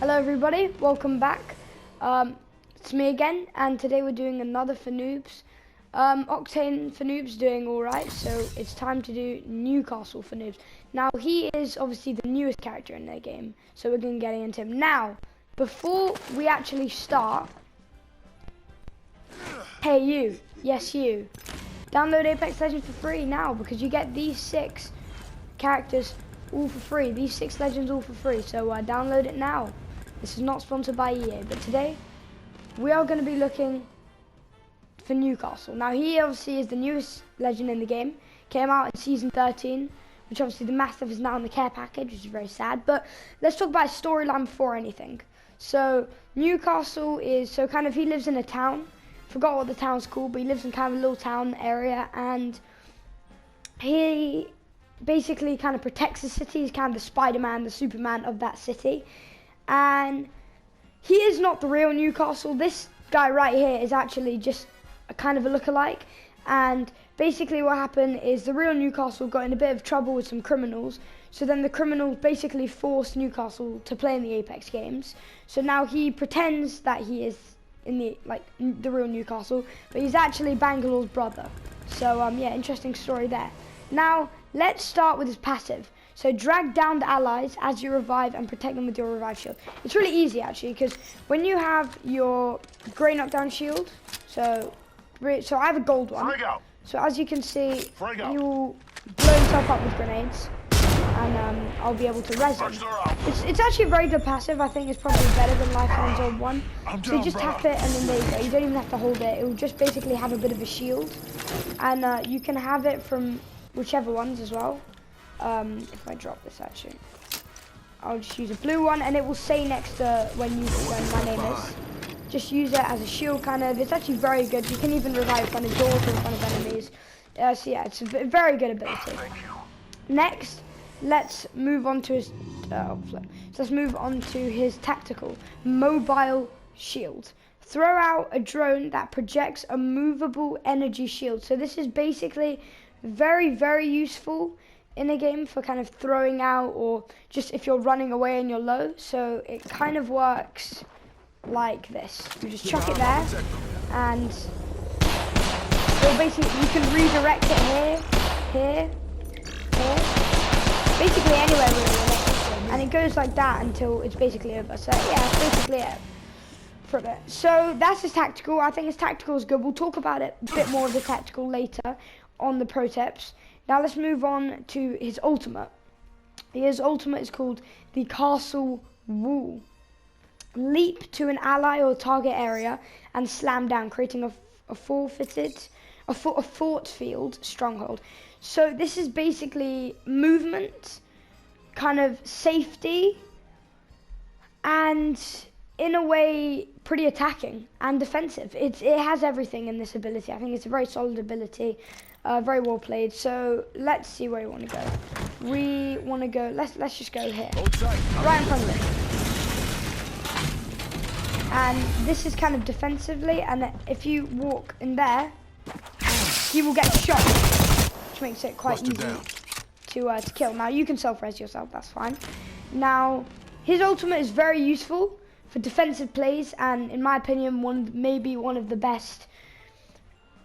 Hello everybody, welcome back. It's me again, and today we're doing another for noobs. Octane for noobs doing alright, so it's time to do Newcastle for noobs. Now he is obviously the newest character in their game, so we're going to get into him. Now, before we actually start, hey you, yes you, download Apex Legends for free now, because you get these 6 characters all for free, these 6 legends all for free, so download it now. This is not sponsored by EA, but today we are going to be looking for Newcastle. Now he obviously is the newest legend in the game, came out in season 13, which obviously the Mastiff is now in the care package, which is very sad, but let's talk about his storyline before anything. So Newcastle is, so kind of he lives in a town, forgot what the town's called, but he lives in kind of a little town area, and he basically kind of protects the city. He's kind of the Spider-Man, the Superman of that city. And he is not the real Newcastle. This guy right here is actually just a kind of a lookalike. And basically what happened is the real Newcastle got in a bit of trouble with some criminals. So then the criminals basically forced Newcastle to play in the Apex games. So now he pretends that he is in the real Newcastle, but he's actually Bangalore's brother. So yeah, interesting story there. Now let's start with his passive. So drag down the allies as you revive and protect them with your revive shield. It's really easy actually, because when you have your grey knockdown shield, so I have a gold one. So as you can see, you'll blow himself up with grenades, and I'll be able to res him. It's actually a very good passive. I think it's probably better than Lifeline's old one. So you just tap it and then there you go. You don't even have to hold it. It will just basically have a bit of a shield, and you can have it from whichever ones as well. If I drop this actually, I'll just use a blue one, and it will say next to when my name is. Just use it as a shield kind of. It's actually very good. You can even revive in front of doors or in front of enemies. So yeah, it's a very good ability. Next, let's move on to his let's move on to his tactical mobile shield. Throw out a drone that projects a movable energy shield. So this is basically very useful in a game for kind of throwing out, or just if you're running away and you're low. So it kind of works like this. You just chuck it there, and so basically you can redirect it here, basically anywhere really, and it goes like that until it's basically over. So yeah, that's basically it for a bit. So that's his tactical. I think his tactical is good. We'll talk about it a bit more of the tactical later on the pro tips. Now let's move on to his ultimate. His ultimate is called the Castle Wall. Leap to an ally or target area and slam down, creating a fort field stronghold. So this is basically movement, kind of safety, and in a way pretty attacking and defensive. It has everything in this ability. I think it's a very solid ability. Very well played. So let's see where we want to go. We want to go. Let's just go here, right in front of it. And this is kind of defensively. And if you walk in there, he will get shot, which makes it quite easy to kill. Now you can self-res yourself. That's fine. Now his ultimate is very useful for defensive plays, and in my opinion, maybe one of the best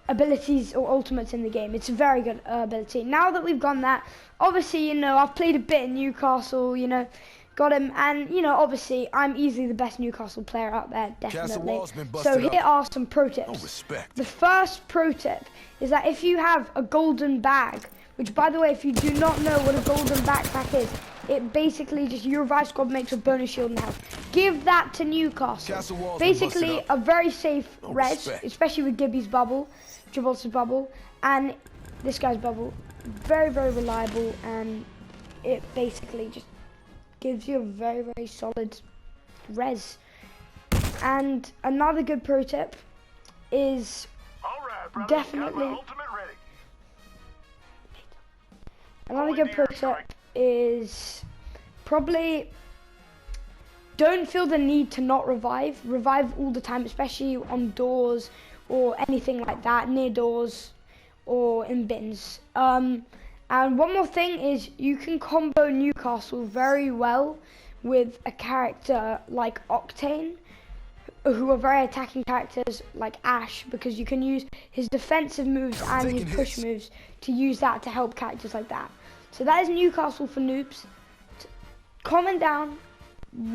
abilities or ultimates in the game. It's a very good ability. Now that we've gone that, obviously, you know, I've played a bit in Newcastle, you know, got him, and, you know, obviously, I'm easily the best Newcastle player out there, definitely. So here are some pro tips. The first pro tip is that if you have a golden bag, which, by the way, if you do not know what a golden backpack is, it basically just, your revive squad makes a bonus shield and health. Give that to Newcastle. Basically, a very safe res, especially with Gibby's bubble, Gibraltar's bubble, and this guy's bubble. Very reliable, and it basically just gives you a very solid res. And another good pro tip is definitely probably don't feel the need to not revive. Revive all the time, especially on doors or anything like that, near doors or in bins. And one more thing is you can combo Newcastle very well with a character like Octane, who are very attacking characters like Ash, because you can use his defensive moves and his push moves to use that to help characters like that. So that is Newcastle for noobs. Comment down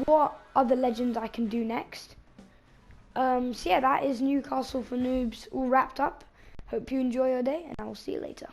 what other legends I can do next. So yeah, that is Newcastle for noobs all wrapped up. Hope you enjoy your day, and I will see you later.